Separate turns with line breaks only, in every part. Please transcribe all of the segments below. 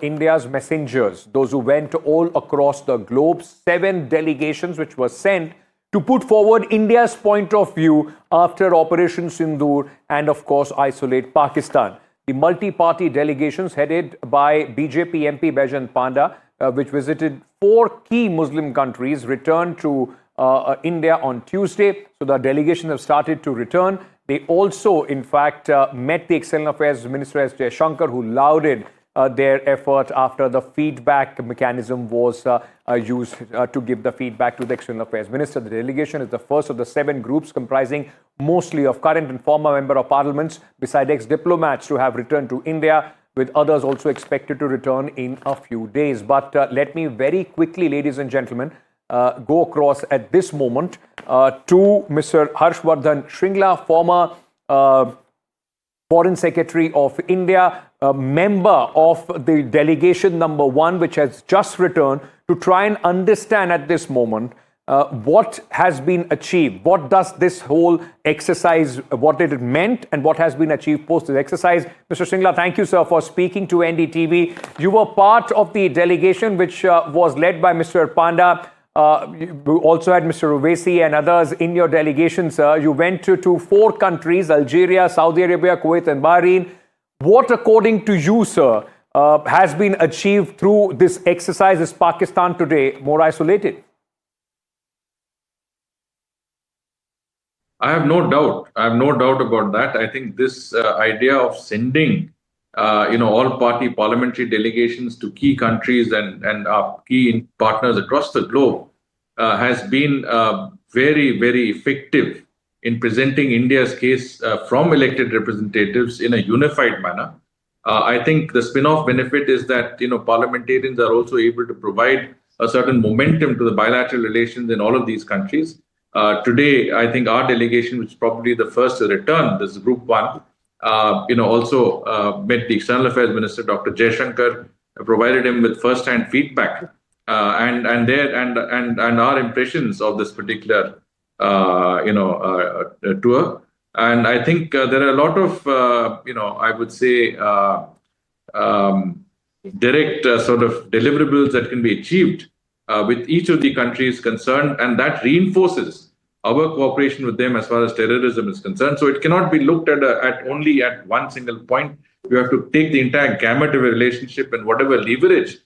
India's messengers, those who went all across the globe, 7 delegations which were sent to put forward India's point of view after Operation Sindoor and, of course, isolate Pakistan. The multi-party delegations headed by BJP MP Baijan Panda, which visited 4 key Muslim countries, returned to India on Tuesday. So the delegations have started to return. They also, in fact, met the External Affairs Minister S. Jaishankar, who lauded their effort after the feedback mechanism was used to give the feedback to the External Affairs Minister. The delegation is the first of the 7 groups comprising mostly of current and former member of parliaments, beside ex-diplomats, to have returned to India, with others also expected to return in a few days. But let me very quickly, ladies and gentlemen, go across at this moment to Mr. Harshvardhan Shringla, former Foreign Secretary of India, a member of the delegation number 1, which has just returned, to try and understand at this moment what has been achieved. What does this whole exercise, what it meant and what has been achieved post this exercise. Mr. Shringla, thank you, sir, for speaking to NDTV. You were part of the delegation which was led by Mr. Panda. You also had Mr. Uvesi and others in your delegation, sir. You went to 4 countries, Algeria, Saudi Arabia, Kuwait and Bahrain. What, according to you, sir, has been achieved through this exercise? Is Pakistan today more isolated?
I have no doubt. I have no doubt about that. I think this idea of sending, all-party parliamentary delegations to key countries and our key partners across the globe has been very, very effective in presenting India's case from elected representatives in a unified manner. I think the spin-off benefit is that parliamentarians are also able to provide a certain momentum to the bilateral relations in all of these countries. Today, I think our delegation, which is probably the first to return, this is Group 1, also met the External Affairs Minister, Dr. Jaishankar, provided him with first-hand feedback and our impressions of this particular tour. And I think there are a lot of, I would say, direct sort of deliverables that can be achieved with each of the countries concerned, and that reinforces our cooperation with them as far as terrorism is concerned. So it cannot be looked at only at one single point. You have to take the entire gamut of a relationship and whatever leverage,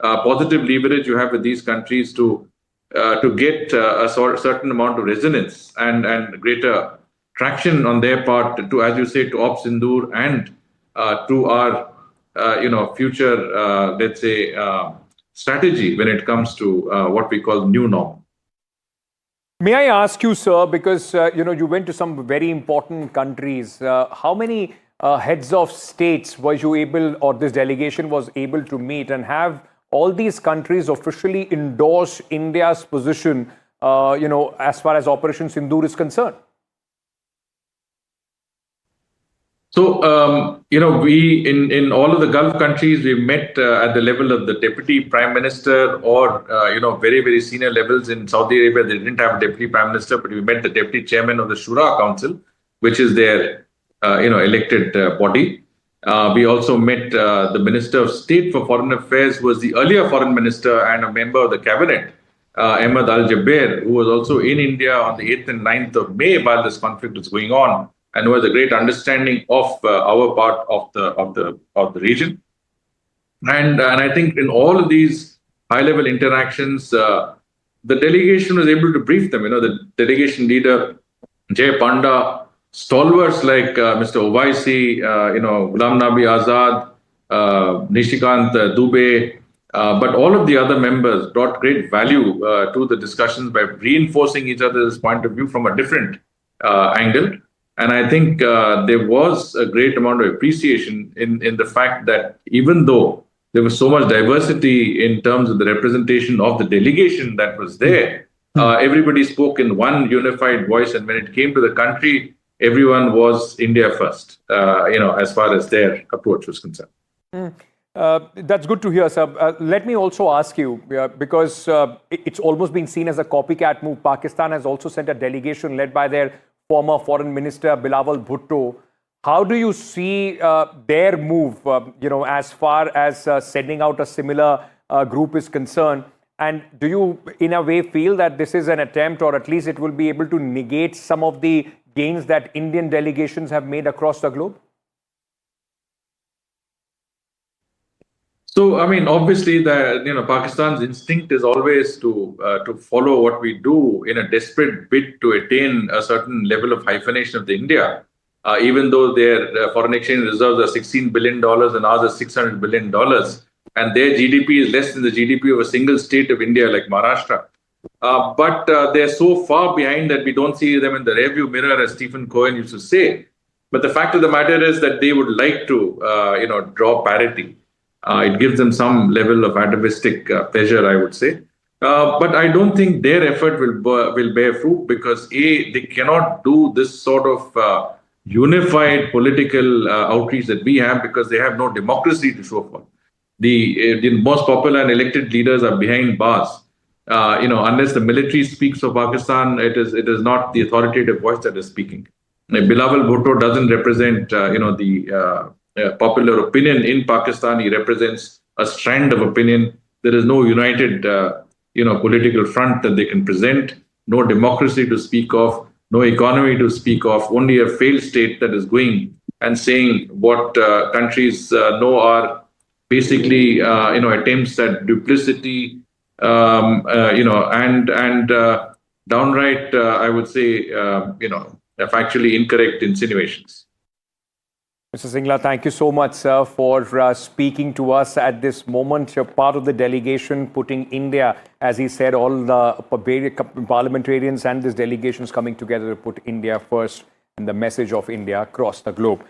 positive leverage you have with these countries to get a certain amount of resonance and greater traction on their part to, as you say, to Op Sindoor and to our, future, let's say, strategy when it comes to what we call new norm.
May I ask you, sir, because you went to some very important countries. How many heads of states were you able, or this delegation was able to meet, and have all these countries officially endorse India's position, as far as Operation Sindoor is concerned?
So, we in all of the Gulf countries, we met at the level of the Deputy Prime Minister or, very, very senior levels. In Saudi Arabia, they didn't have a Deputy Prime Minister, but we met the Deputy Chairman of the Shura Council, which is their, elected body. We also met the Minister of State for Foreign Affairs, who was the earlier Foreign Minister and a member of the Cabinet, Ahmed Al-Jaber, who was also in India on the 8th and 9th of May while this conflict was going on, and who has a great understanding of our part of the region. And I think in all of these high-level interactions, the delegation was able to brief them. The delegation leader, Jay Panda, stalwarts like Mr. Owaisi, Ghulam Nabi Azad, Nishikant Dubey, but all of the other members brought great value to the discussions by reinforcing each other's point of view from a different angle. And I think there was a great amount of appreciation in the fact that even though there was so much diversity in terms of the representation of the delegation that was there, everybody spoke in one unified voice. And when it came to the country, everyone was India first, as far as their approach was concerned.
That's good to hear, sir. Let me also ask you, because it's almost been seen as a copycat move. Pakistan has also sent a delegation led by their former Foreign Minister Bilawal Bhutto. How do you see their move, as far as sending out a similar group is concerned? And do you, in a way, feel that this is an attempt, or at least it will be able to negate some of the gains that Indian delegations have made across the globe?
So, I mean, obviously, Pakistan's instinct is always to follow what we do in a desperate bid to attain a certain level of hyphenation of the India. Even though their foreign exchange reserves are $16 billion and ours are $600 billion, and their GDP is less than the GDP of a single state of India like Maharashtra. But they're so far behind that we don't see them in the rearview mirror, as Stephen Cohen used to say. But the fact of the matter is that they would like to, draw parity. It gives them some level of atavistic pleasure, I would say. But I don't think their effort will bear fruit because they cannot do this sort of unified political outreach that we have because they have no democracy to show for. The most popular and elected leaders are behind bars. Unless the military speaks for Pakistan, it is not the authoritative voice that is speaking. Bilawal Bhutto doesn't represent, the popular opinion in Pakistan. He represents a strand of opinion. There is no united, political front that they can present. No democracy to speak of. No economy to speak of. Only a failed state that is going and saying what countries know are basically, attempts at duplicity, and downright, I would say, factually incorrect insinuations.
Mr. Singla, thank you so much, sir, for speaking to us at this moment. You're part of the delegation putting India, as he said, all the parliamentarians and this delegation is coming together to put India first and the message of India across the globe.